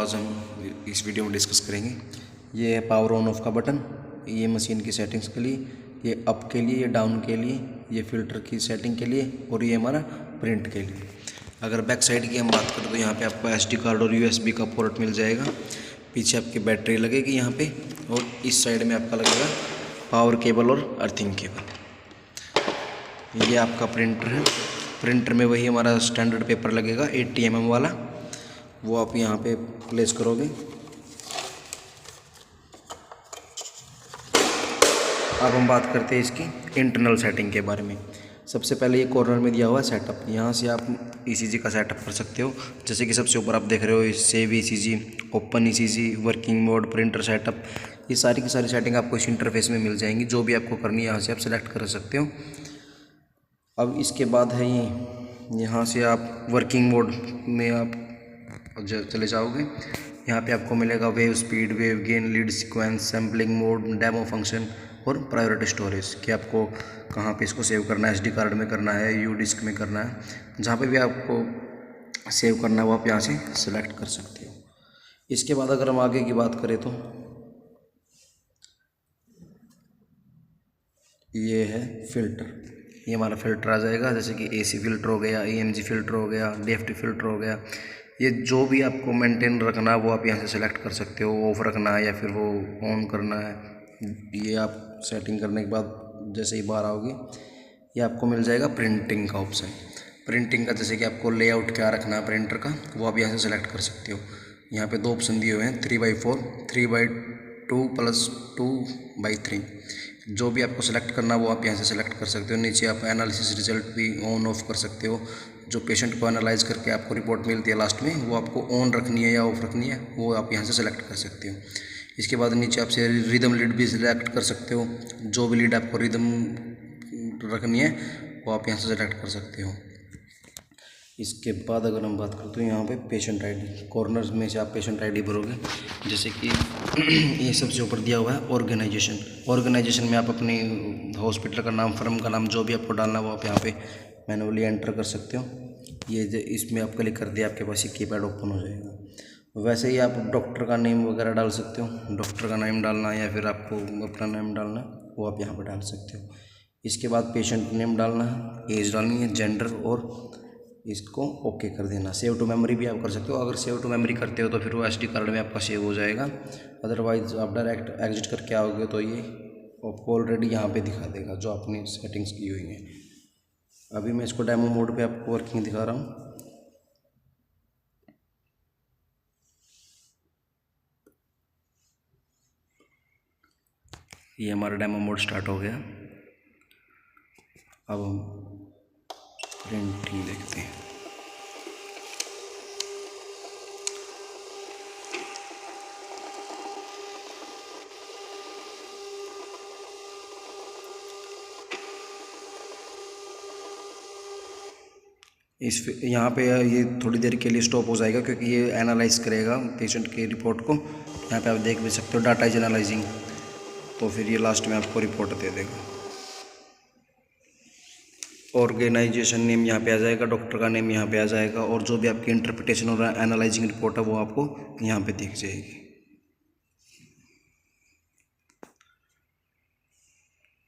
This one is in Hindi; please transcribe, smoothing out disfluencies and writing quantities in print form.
आज हम इस वीडियो में डिस्कस करेंगे। ये है पावर ऑन ऑफ का बटन, ये मशीन की सेटिंग्स के लिए, ये अप के लिए, ये डाउन के लिए, ये फिल्टर की सेटिंग के लिए और ये हमारा प्रिंट के लिए। अगर बैक साइड की हम बात करें तो यहाँ पे आपको SD कार्ड और USB का पोर्ट मिल जाएगा। पीछे आपकी बैटरी लगेगी यहाँ पे, और इस साइड में आपका लगेगा पावर केबल और अर्थिंग केबल। ये आपका प्रिंटर है। प्रिंटर में वही हमारा स्टैंडर्ड पेपर लगेगा 80 mm वाला, वो आप यहाँ पे प्लेस करोगे। अब हम बात करते हैं इसकी इंटरनल सेटिंग के बारे में। सबसे पहले ये कॉर्नर में दिया हुआ है सेटअप, यहाँ से आप ECG का सेटअप कर सकते हो। जैसे कि सबसे ऊपर आप देख रहे हो save ECG, open ECG, working mode, printer setup, ये सारी की सारी सेटिंग आपको इस इंटरफेस में मिल जाएंगी। जो भी आपको करनी है यहाँ से आप सेलेक्ट कर सकते हो। अब इसके बाद है ये, यहाँ से आप वर्किंग मोड में आप चले जाओगे। यहाँ पे आपको मिलेगा wave speed, wave gain, lead sequence, sampling mode, demo function और प्रायोरिटी स्टोरेज, कि आपको कहाँ पे इसको सेव करना है, SD कार्ड में करना है, U डिस्क में करना है, जहाँ पे भी आपको सेव करना है वो आप यहाँ से सेलेक्ट कर सकते हो। इसके बाद अगर हम आगे की बात करें तो ये है फिल्टर। ये हमारा फिल्टर आ जाएगा, जैसे कि AC फिल्टर हो गया, EMG फिल्टर हो गया, DFT फिल्टर हो गया। ये जो भी आपको मेंटेन रखना है वो आप यहाँ से सेलेक्ट कर सकते हो, ऑफ रखना है या फिर वो ऑन करना है। ये आप सेटिंग करने के बाद जैसे ही बाहर आओगे, ये आपको मिल जाएगा प्रिंटिंग का ऑप्शन। प्रिंटिंग का जैसे कि आपको लेआउट क्या रखना है प्रिंटर का, वो आप यहाँ से सेलेक्ट कर सकते हो। यहाँ पे 2 ऑप्शन दिए हुए हैं, 3x4, 3x2 + 2x3। जो भी आपको सेलेक्ट करना वो आप यहाँ से सेलेक्ट कर सकते हो। नीचे आप एनालिसिस रिजल्ट भी ऑन ऑफ कर सकते हो। जो पेशेंट को एनालाइज करके आपको रिपोर्ट मिलती है लास्ट में, वो आपको ऑन रखनी है या ऑफ रखनी है, वो आप यहाँ से सेलेक्ट कर सकते हो। इसके बाद नीचे आपसे रिदम लीड भी सिलेक्ट कर सकते हो। जो भी लीड आपको रिदम रखनी है वो आप यहाँ से सेलेक्ट कर सकते हो। इसके बाद अगर हम बात करते हैं यहाँ पे पेशेंट ID, कॉर्नर्स में से आप पेशेंट ID भरोगे। जैसे कि ये सबसे ऊपर दिया हुआ है ऑर्गेनाइजेशन। ऑर्गेनाइजेशन में आप अपनी हॉस्पिटल का नाम, फर्म का नाम, जो भी आपको डालना है वो आप यहाँ पे मैनुअली एंटर कर सकते हो। ये इसमें आप क्लिक कर दिया, आपके पास ये कीपैड ओपन हो जाएगा। वैसे ही आप डॉक्टर का नेम वगैरह डाल सकते हो। डॉक्टर का नेम डालना है या फिर आपको अपना नेम डालना है वो आप यहाँ पर डाल सकते हो। इसके बाद पेशेंट नेम डालना है, एज डालनी है, जेंडर, और इसको ओके कर देना। सेव टू मेमोरी भी आप कर सकते हो। अगर सेव टू मेमोरी करते हो तो फिर वो SD कार्ड में आपका सेव हो जाएगा। अदरवाइज आप डायरेक्ट एग्जिट करके आओगे तो ये आपको ऑलरेडी यहाँ पे दिखा देगा जो आपने सेटिंग्स की हुई हैं। अभी मैं इसको डेमो मोड पे आपको वर्किंग दिखा रहा हूँ। ये हमारा डेमो मोड स्टार्ट हो गया। अब हम प्रिंटिंग देखते हैं। यहाँ पे ये थोड़ी देर के लिए स्टॉप हो जाएगा क्योंकि ये एनालाइज करेगा पेशेंट की रिपोर्ट को। यहाँ पे आप देख भी सकते हो डाटा इज एनालाइजिंग, तो फिर ये लास्ट में आपको रिपोर्ट दे देगा। ऑर्गेनाइजेशन नेम यहाँ पे आ जाएगा, डॉक्टर का नेम यहाँ पे आ जाएगा, और जो भी आपकी इंटरप्रिटेशन और एनालाइजिंग रिपोर्ट है वो आपको यहाँ पे दिख जाएगी।